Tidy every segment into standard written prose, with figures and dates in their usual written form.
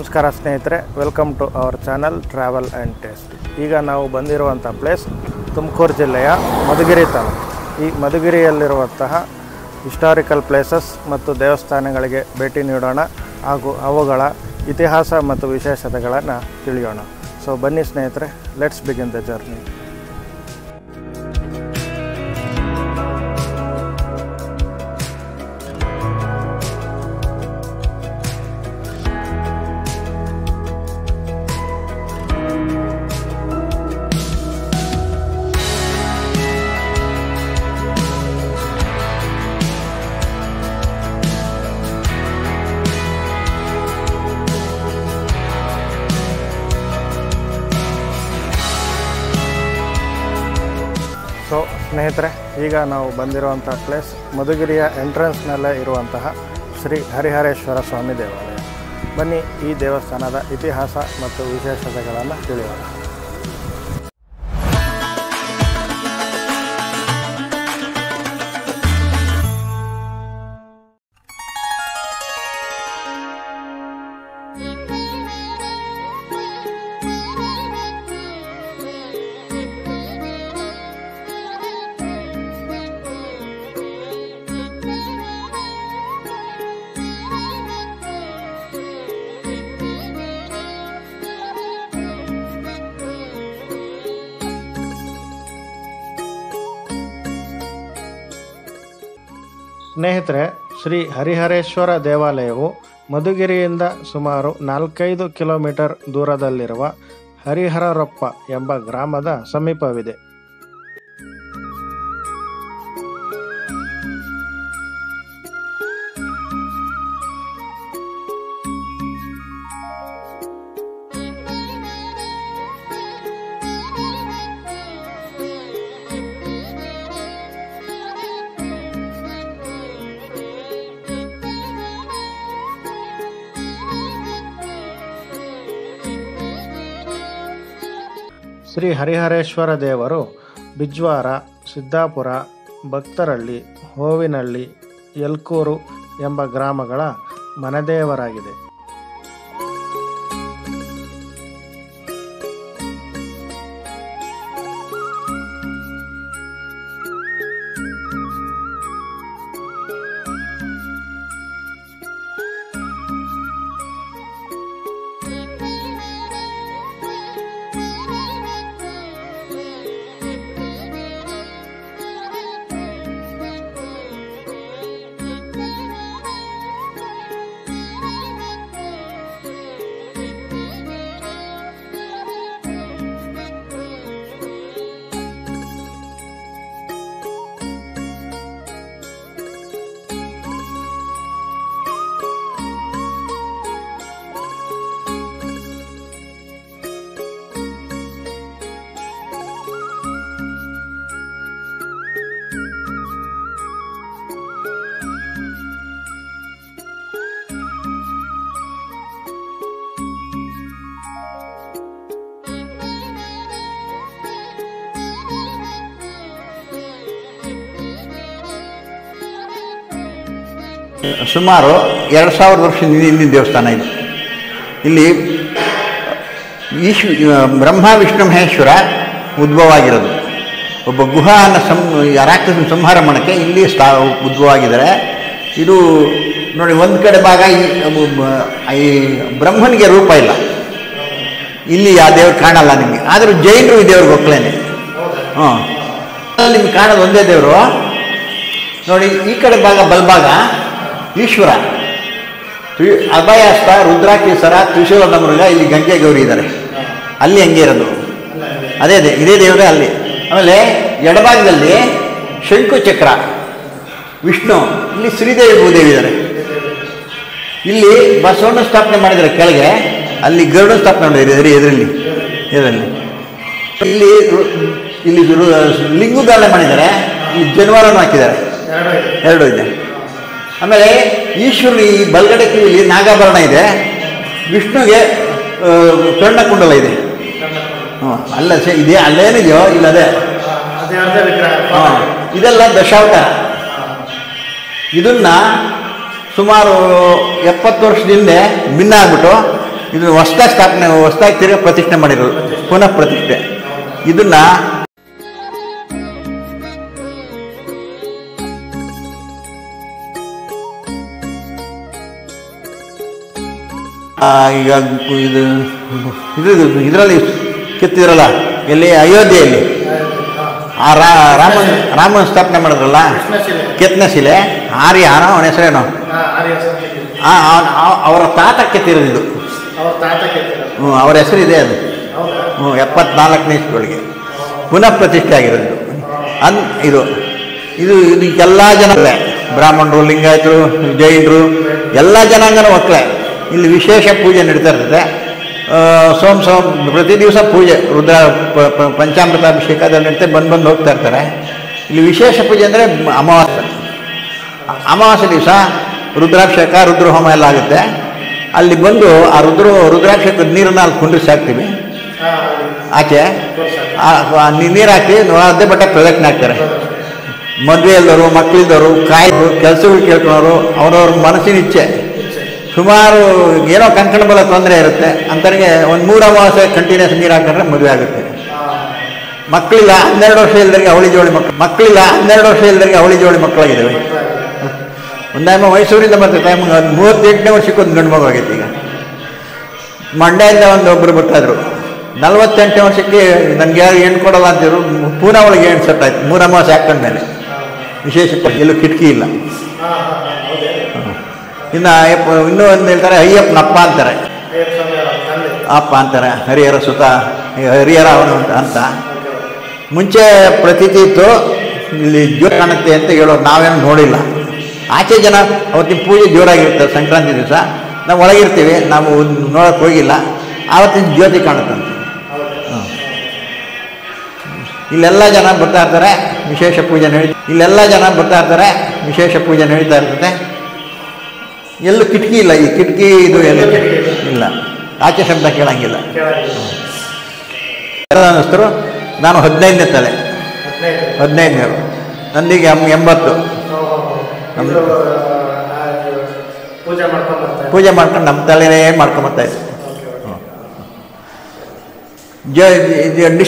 ನಮಸ್ಕಾರ ಸ್ನೇಹಿತರೆ, welcome to our channel travel and taste. ಈಗ ನಾವು ಬಂದಿರುವಂಥ ಪ್ಲೇಸ್ ತುಮಕೂರು ಜಿಲ್ಲೆಯ ಮಧುಗಿರಿ ತಾಲೂಕು. ಈ ಮಧುಗಿರಿಯಲ್ಲಿರುವಂತಹ ಹಿಸ್ಟಾರಿಕಲ್ ಪ್ಲೇಸಸ್ ಮತ್ತು ದೇವಸ್ಥಾನಗಳಿಗೆ ಭೇಟಿ ನೀಡೋಣ ಹಾಗೂ ಅವುಗಳ ಇತಿಹಾಸ ಮತ್ತು ವಿಶೇಷತೆಗಳನ್ನು ತಿಳಿಯೋಣ. ಸೊ ಬನ್ನಿ ಸ್ನೇಹಿತರೆ, let's begin the journey. So ಸ್ನೇಹಿತರೆ, ಈಗ ನಾವು ಬಂದಿರುವಂಥ ಪ್ಲೇಸ್ ಮಧುಗಿರಿಯ ಎಂಟ್ರೆನ್ಸ್ನಲ್ಲೇ ಇರುವಂತಹ ಶ್ರೀ ಹರಿಹರೇಶ್ವರ ಸ್ವಾಮಿ ದೇವಾಲಯ. ಬನ್ನಿ ಈ ದೇವಸ್ಥಾನದ ಇತಿಹಾಸ ಮತ್ತು ವಿಶೇಷತೆಗಳನ್ನು ತಿಳಿಯೋಣ. ಸ್ನೇಹಿತರೆ, ಶ್ರೀ ಹರಿಹರೇಶ್ವರ ದೇವಾಲಯವು ಮಧುಗಿರಿಯಿಂದ ಸುಮಾರು 4-5 ಕಿಲೋಮೀಟರ್ ದೂರದಲ್ಲಿರುವ ಹರಿಹರರೊಪ್ಪ ಎಂಬ ಗ್ರಾಮದ ಸಮೀಪವಿದೆ. ಶ್ರೀ ಹರಿಹರೇಶ್ವರ ದೇವರು ಬಿಜ್ವಾರ, ಸಿದ್ದಾಪುರ, ಭಕ್ತರಳ್ಳಿ, ಹೋವಿನಹಳ್ಳಿ, ಯಲ್ಕೂರು ಎಂಬ ಗ್ರಾಮಗಳ ಮನೆದೇವರಾಗಿದೆ. ಸುಮಾರು 2000 ವರ್ಷದಿಂದ ಹಿಂದಿನ ದೇವಸ್ಥಾನ ಇದು. ಇಲ್ಲಿ ಬ್ರಹ್ಮ ವಿಷ್ಣು ಮಹೇಶ್ವರ ಉದ್ಭವ ಆಗಿರೋದು. ಒಬ್ಬ ಗುಹಾನ ರಾಕ್ಷಸನ ಸಂಹಾರ ಮಾಡೋಕ್ಕೆ ಇಲ್ಲಿ ಉದ್ಭವ ಆಗಿದ್ದಾರೆ. ಇದು ನೋಡಿ, ಒಂದು ಕಡೆ ಭಾಗ ಈ ಬ್ರಹ್ಮನಿಗೆ ರೂಪ ಇಲ್ಲ, ಇಲ್ಲಿ ಆ ದೇವ್ರು ಕಾಣಲ್ಲ ನಿಮಗೆ. ಆದರೂ ಜೈನರು ಈ ದೇವ್ರಿಗೆ ಒಕ್ಕಲೇನೆ. ನಿಮ್ಗೆ ಕಾಣೋದು ಒಂದೇ ದೇವರು ನೋಡಿ. ಈ ಕಡೆ ಭಾಗ ಬಲಭಾಗ ಈಶ್ವರ, ಅಭಯಸ್ಥ, ರುದ್ರಾಕೀಸರ, ತ್ರಿಶೂಲದ ಮೃಗ, ಇಲ್ಲಿ ಗಂಗೆ ಗೌರಿ ಇದ್ದಾರೆ. ಅಲ್ಲಿ ಹಂಗೆ ಇರೋದು, ಅದೇ ಇದೇ ದೇವರೇ ಅಲ್ಲಿ. ಆಮೇಲೆ ಎಡಭಾಗದಲ್ಲಿ ಶಂಕು ಚಕ್ರ ವಿಷ್ಣು, ಇಲ್ಲಿ ಶ್ರೀದೇವಿ ಭೂದೇವಿ ಇದ್ದಾರೆ. ಇಲ್ಲಿ ಬಸವಣ್ಣ ಸ್ಥಾಪನೆ ಮಾಡಿದ್ದಾರೆ ಕೆಳಗೆ, ಅಲ್ಲಿ ಗರುಡ ಸ್ಥಾಪನೆ ಮಾಡಿದ್ದಾರೆ ಇದರಲ್ಲಿ. ಇಲ್ಲಿ ಲಿಂಗುದಾಳೆ ಮಾಡಿದ್ದಾರೆ, ಇಲ್ಲಿ ಜನಿವಾರನೂ ಹಾಕಿದ್ದಾರೆ, ಎರಡೂ ಇದೆ. ಆಮೇಲೆ ಈಶ್ವರನ ಈ ಬಲಗಡೆ ಕಿವಿಲಿ ನಾಗಾಭರಣ ಇದೆ, ವಿಷ್ಣುಗೆ ಕರ್ಣಕುಂಡಲ ಇದೆ. ಅಲ್ಲ ಇದೆ, ಅಲ್ಲೇನಿದೆಯೋ ಇಲ್ಲದೆ ಇದೆಲ್ಲ ದಶಾವತಾರ. ಇದನ್ನ ಸುಮಾರು 70 ವರ್ಷದ ಹಿಂದೆ ಭಿನ್ನ ಆಗ್ಬಿಟ್ಟು ಇದನ್ನು ಹೊಸದಾಗಿ ತಿರುಗಿ ಪ್ರತಿಷ್ಠೆ ಮಾಡಿರೋದು, ಪುನಃ ಪ್ರತಿಷ್ಠೆ. ಇದನ್ನ ಈಗ ಇದರಲ್ಲಿ ಕೆತ್ತಿದ್ರಲ್ಲ, ಎಲ್ಲಿ ಅಯೋಧ್ಯೆಯಲ್ಲಿ ಆ ರಾಮನ ಸ್ಥಾಪನೆ ಮಾಡಿದ್ರಲ್ಲ ಕೆತ್ತನೆ ಶಿಲೆ, ಆರ್ಯನ ಅವನ ಹೆಸರೇನು, ಅವರ ತಾತ ಕೆತ್ತಿರೋದು. ಅವರ ಹೆಸರಿದೆ ಅದು. 74ನೇ ಇಸ್ವಿಗಳಿಗೆ ಪುನಃ ಪ್ರತಿಷ್ಠೆ ಆಗಿರೋದು. ಇದು ಇದು ಎಲ್ಲ ಜನ ಬ್ರಾಹ್ಮಣರು, ಲಿಂಗಾಯತರು, ಜೈನರು, ಎಲ್ಲ ಜನಾಂಗನೂ ಮಕ್ಕಳೇ. ಇಲ್ಲಿ ವಿಶೇಷ ಪೂಜೆ ನಡೀತಾ ಇರ್ತದೆ. ಸೋಮ ಪ್ರತಿ ದಿವಸ ಪೂಜೆ, ರುದ್ರ ಪಂಚಾಮೃತಾಭಿಷೇಕ ಅದನ್ನು ನಡೀತೆ, ಬಂದು ಹೋಗ್ತಾ ಇರ್ತಾರೆ. ಇಲ್ಲಿ ವಿಶೇಷ ಪೂಜೆ ಅಂದರೆ ಅಮಾವಾಸ್ಯೆ ದಿವಸ ರುದ್ರಾಭಿಷೇಕ, ರುದ್ರಹೋಮ ಎಲ್ಲ ಆಗುತ್ತೆ. ಅಲ್ಲಿ ಬಂದು ಆ ರುದ್ರಾಭಿಷೇಕದ ನೀರನ್ನು ಅಲ್ಲಿ ಕುಂಡ್ರಿಸಿ ಹಾಕ್ತೀವಿ ಆಚೆ. ನೀರು ಹಾಕಿ ಅದೇ ಬಟ್ಟೆ ಪ್ರದಕ್ಷಿಣೆ ಹಾಕ್ತಾರೆ. ಮದುವೆ ಇಲ್ದವರು, ಮಕ್ಕಳಿದ್ದವರು, ಕಾಯ್ದು ಕೆಲಸಗಳು ಕೇಳ್ಕೊಳೋರು, ಅವ್ರವ್ರ ಮನಸ್ಸಿನ ಇಚ್ಛೆ. ಸುಮಾರು ಏನೋ ಕಂಕಣ ಬಲ ತೊಂದರೆ ಇರುತ್ತೆ ಅಂಥವ್ರಿಗೆ ಒಂದು 3 ಅಮಾವಾಸ್ಯೆ ಕಂಟಿನ್ಯೂಸ್ ನೀರು ಹಾಕಿದ್ರೆ ಮದುವೆ ಆಗುತ್ತೆ. ಮಕ್ಕಳಿಲ್ಲ 12 ವರ್ಷ ಇಲ್ದರಿಗೆ ಅವಳಿ ಜೋಳಿ ಮಕ್ಕಳಾಗಿದ್ದಾವೆ. ಒಂದಾಯ್ಮ ಮೈಸೂರಿಂದ ಬರ್ತಾರೆ, 38ನೇ ವರ್ಷಕ್ಕೆ ಒಂದು ಗಂಡು ಮಗು ಆಗೈತೆ. ಈಗ ಮಂಡ್ಯದಿಂದ ಒಬ್ಬರು ಬರ್ತಾಯಿದ್ರು, 48ನೇ ವರ್ಷಕ್ಕೆ ನನಗೆ ಯಾರು ಹೆಣ್ಣು ಕೊಡೋಲ್ಲ ಅಂತಿದ್ರು. ಪೂನಾ ಒಳಗೆ ಹೆಣ್ಣು ಸೆಟ್ ಆಯ್ತು 3 ಅಮಾವಾಸ್ಯೆ ಹಾಕೊಂಡ್ಮೇಲೆ. ವಿಶೇಷ ಎಲ್ಲೂ ಕಿಟಕಿ ಇಲ್ಲ. ಇನ್ನೂ ಒಂದು ಹೇಳ್ತಾರೆ, ಅಯ್ಯಪ್ಪನಪ್ಪ ಅಂತಾರೆ, ಅಪ್ಪ ಅಂತಾರೆ, ಹರಿಹರ ಸುತ, ಹರಿಹರ ಅವನು ಅಂತ. ಮುಂಚೆ ಪ್ರತೀತಿ ಇತ್ತು, ಇಲ್ಲಿ ಜೋರು ಕಾಣುತ್ತೆ ಅಂತ ಹೇಳೋರು ನಾವೇನು ನೋಡಿಲ್ಲ. ಆಚೆ ಜನ ಅವತ್ತಿನ ಪೂಜೆ ಜೋರಾಗಿರುತ್ತೆ. ಸಂಕ್ರಾಂತಿ ದಿವಸ ನಾವು ಒಳಗಿರ್ತೀವಿ, ನಾವು ನೋಡೋಕ್ಕೆ ಹೋಗಿಲ್ಲ. ಆವತ್ತಿನ ಜ್ಯೋತಿ ಕಾಣುತ್ತಂತೆ. ಇಲ್ಲೆಲ್ಲ ಜನ ಬರ್ತಾ ಇರ್ತಾರೆ, ವಿಶೇಷ ಪೂಜೆ ನಡೀತಾ ಇರ್ತದೆ. ಎಲ್ಲೂ ಕಿಟಕಿ ಇಲ್ಲ. ಈ ಕಿಟಕಿ ಇದು ಎಲ್ಲ ಇಲ್ಲ, ಆಚೆ ಶಬ್ದ ಕೇಳಂಗಿಲ್ಲ. ಅನ್ನಿಸ್ತರು. ನಾನು 15ನೇ ತಲೆ, 15ನೇರು. ನಂದೀಗ 80. ಪೂಜೆ ಮಾಡ್ಕೊಂಡು ನಮ್ಮ ತಲೆನೇ ಮಾಡ್ಕೊಂಬರ್ತಾ ಇದ್ದೆ.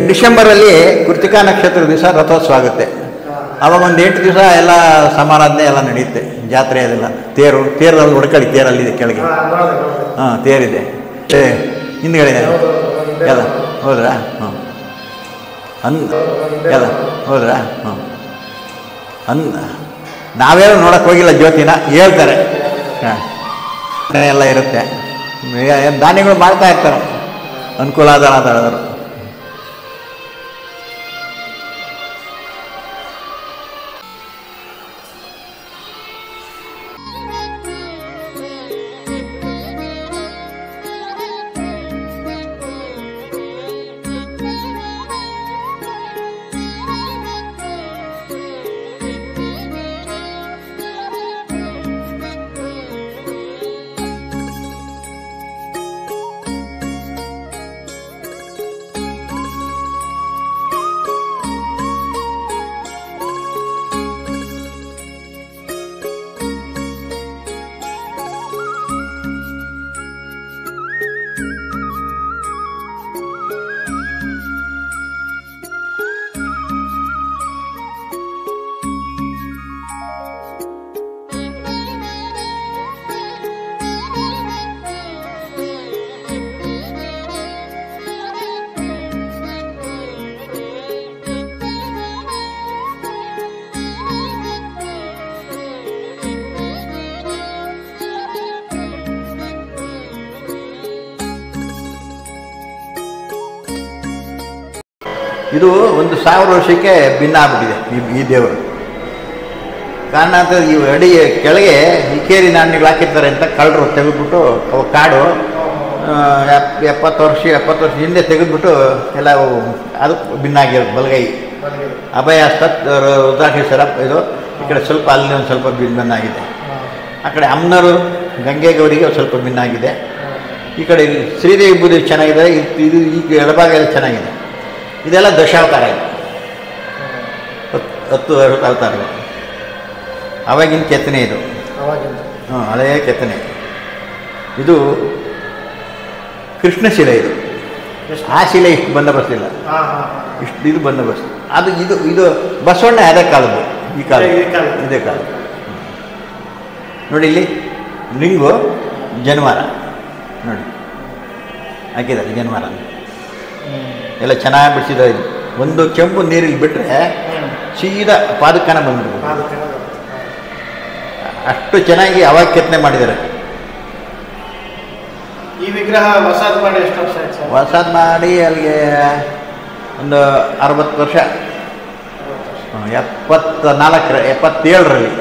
ಡಿಸೆಂಬರಲ್ಲಿ ಕೃತಿಕಾ ನಕ್ಷತ್ರ ದಿವಸ ರಥೋತ್ಸವ ಆಗುತ್ತೆ. ಅವಾಗ ಒಂದು 8 ದಿವಸ ಎಲ್ಲ ಸಮಾರಾಧನೆ ಎಲ್ಲ ನಡೆಯುತ್ತೆ. ಜಾತ್ರೆ ಅದೆಲ್ಲ, ತೇರಲ್ಲಿ ಹೊಡ್ಕೊಳ್ಳಿ, ತೇರಲ್ಲಿದೆ ಕೆಳಗೆ. ತೇರಿದೆ ಹಿಂದ್ಗಡೆ ಎಲ್ಲ. ಹೌದ್ರಾ? ಎಲ್ಲ ಹೌದ್ರಾ? ನಾವೇನು ನೋಡೋಕ್ಕೆ ಹೋಗಿಲ್ಲ, ಜ್ಯೋತಿನ ಹೇಳ್ತಾರೆ. ಎಲ್ಲ ಇರುತ್ತೆ, ದಾನಿಗಳು ಮಾಡ್ತಾ ಇರ್ತಾರೆ, ಅನುಕೂಲ ಆಧಾರದವರು. ಇದು 1000 ವರ್ಷಕ್ಕೆ ಭಿನ್ನ ಆಗ್ಬಿಟ್ಟಿದೆ ಈ ದೇವರು. ಕಾರಣ ಅಂತ ಈ ಅಡಿ ಕೆಳಗೆ ಇಕೇರಿ ನಾಣ್ಯಗಳು ಹಾಕಿರ್ತಾರೆ ಅಂತ ಕಳ್ಳರು ತೆಗೆದ್ಬಿಟ್ಟು, ಕಾಡು 70 ವರ್ಷ ಹಿಂದೆ ತೆಗೆದ್ಬಿಟ್ಟು ಎಲ್ಲ ಅದು ಭಿನ್ನ ಆಗಿರೋದು. ಬಲಗೈ ಅಭಯ ಸತ್ ರುದ್ರಾಕ್ಷೇಶ್ವರ ಇದು, ಈ ಕಡೆ ಸ್ವಲ್ಪ ಅಲ್ಲಿ ಒಂದು ಸ್ವಲ್ಪ ಭಿನ್ನ ಆಗಿದೆ. ಆ ಕಡೆ ಅಮ್ಮನವರು ಗಂಗೆ ಗೌರಿಗೆ ಸ್ವಲ್ಪ ಭಿನ್ನ ಆಗಿದೆ. ಈ ಕಡೆ ಶ್ರೀದೇವಿ ಬುದ್ಧಿ ಚೆನ್ನಾಗಿದೆ, ಇದು ಈ ಎಡಭಾಗ ಎಲ್ಲ ಚೆನ್ನಾಗಿದೆ. ಇದೆಲ್ಲ ದಶಾವತಾರ, ಇದು 10 ಅವತಾರಗಳು. ಅವಾಗಿನ ಕೆತ್ತನೆ ಇದು, ಹಳೆಯ ಕೆತ್ತನೆ ಇದು. ಕೃಷ್ಣ ಶಿಲೆ ಇದು. ಆ ಶಿಲೆ ಇಷ್ಟು ಬಂದೋಬಸ್ತಿಲ್ಲ, ಹಾಂ ಹಾಂ ಇಷ್ಟು ಇದು ಬಂದೋಬಸ್ತು. ಅದು ಇದು ಬಸವಣ್ಣ ಅದೇ ಕಾಲದ್ದು, ಈ ಕಾಲ ಇದೇ ಕಾಲ. ನೋಡಿ ಇಲ್ಲಿ ಲಿಂಗು ಜನವಾರ ನೋಡಿ ಹಾಕಿದ್ದಾರೆ, ಜನವಾರ ಎಲ್ಲ ಚೆನ್ನಾಗಿ ಬಿಡಿಸಿದ. ಇದು ಒಂದು ಕೆಂಪು ನೀರಿಗೆ ಬಿಟ್ಟರೆ ಸೀದಾ ಪಾದಕನ ಬಂದ್ಬಿಡ್ಬೋದು, ಅಷ್ಟು ಚೆನ್ನಾಗಿ ಅವಾಗ ಕೆತ್ತನೆ ಮಾಡಿದ್ದಾರೆ. ಈ ವಿಗ್ರಹ ಹೊಸದು ಮಾಡಿ ಎಷ್ಟು ವರ್ಷ ಆಯ್ತು ಸರ್? ಹೊಸದು ಮಾಡಿ ಅಲ್ಲಿಗೆ ಒಂದು 60 ವರ್ಷ, 77ರಲ್ಲಿ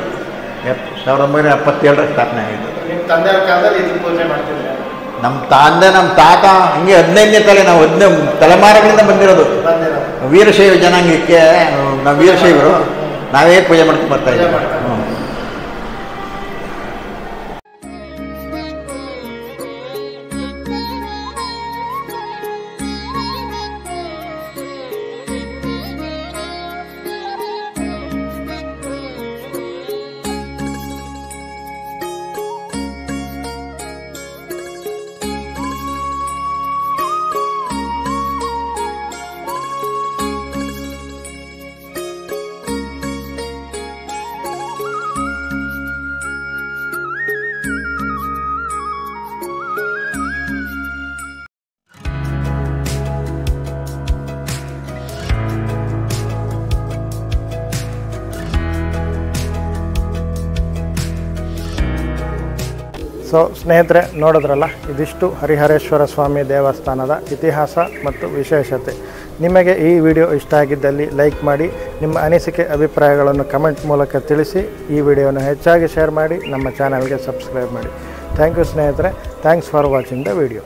1977ರಲ್ಲಿ ಸ್ಥಾಪನೆ ಆಗಿದೆ. ನಿಮ್ಮ ತಂದೆಯವ್ರ ಕಾಲದಲ್ಲಿ ಇದು ಪೂಜೆ ಮಾಡ್ತಿದ್ರೆ? ನಮ್ಮ ತಾತ ಹಂಗೆ 15ನೇ ತಲೆ, ನಾವು 15 ತಲೆಮಾರುಗಳಿಂದ ಬಂದಿರೋದು. ವೀರಶೈವ ಜನಾಂಗಕ್ಕೆ ನಾವು ವೀರಶೈವರು, ನಾವೇ ಪೂಜೆ ಮಾಡ್ಕೊಂಡು ಬರ್ತಾ ಇದ್ದೀವಿ. ಸೊ ಸ್ನೇಹಿತರೆ, ನೋಡಿದ್ರಲ್ಲ, ಇದಿಷ್ಟು ಹರಿಹರೇಶ್ವರ ಸ್ವಾಮಿ ದೇವಸ್ಥಾನದ ಇತಿಹಾಸ ಮತ್ತು ವಿಶೇಷತೆ. ನಿಮಗೆ ಈ ವಿಡಿಯೋ ಇಷ್ಟ ಆಗಿದ್ದಲ್ಲಿ ಲೈಕ್ ಮಾಡಿ, ನಿಮ್ಮ ಅನಿಸಿಕೆ ಅಭಿಪ್ರಾಯಗಳನ್ನು ಕಮೆಂಟ್ ಮೂಲಕ ತಿಳಿಸಿ. ಈ ವಿಡಿಯೋನ ಹೆಚ್ಚಾಗಿ ಶೇರ್ ಮಾಡಿ, ನಮ್ಮ ಚಾನಲ್ಗೆ ಸಬ್ಸ್ಕ್ರೈಬ್ ಮಾಡಿ. ಥ್ಯಾಂಕ್ ಯು ಸ್ನೇಹಿತರೆ. Thanks for watching the video.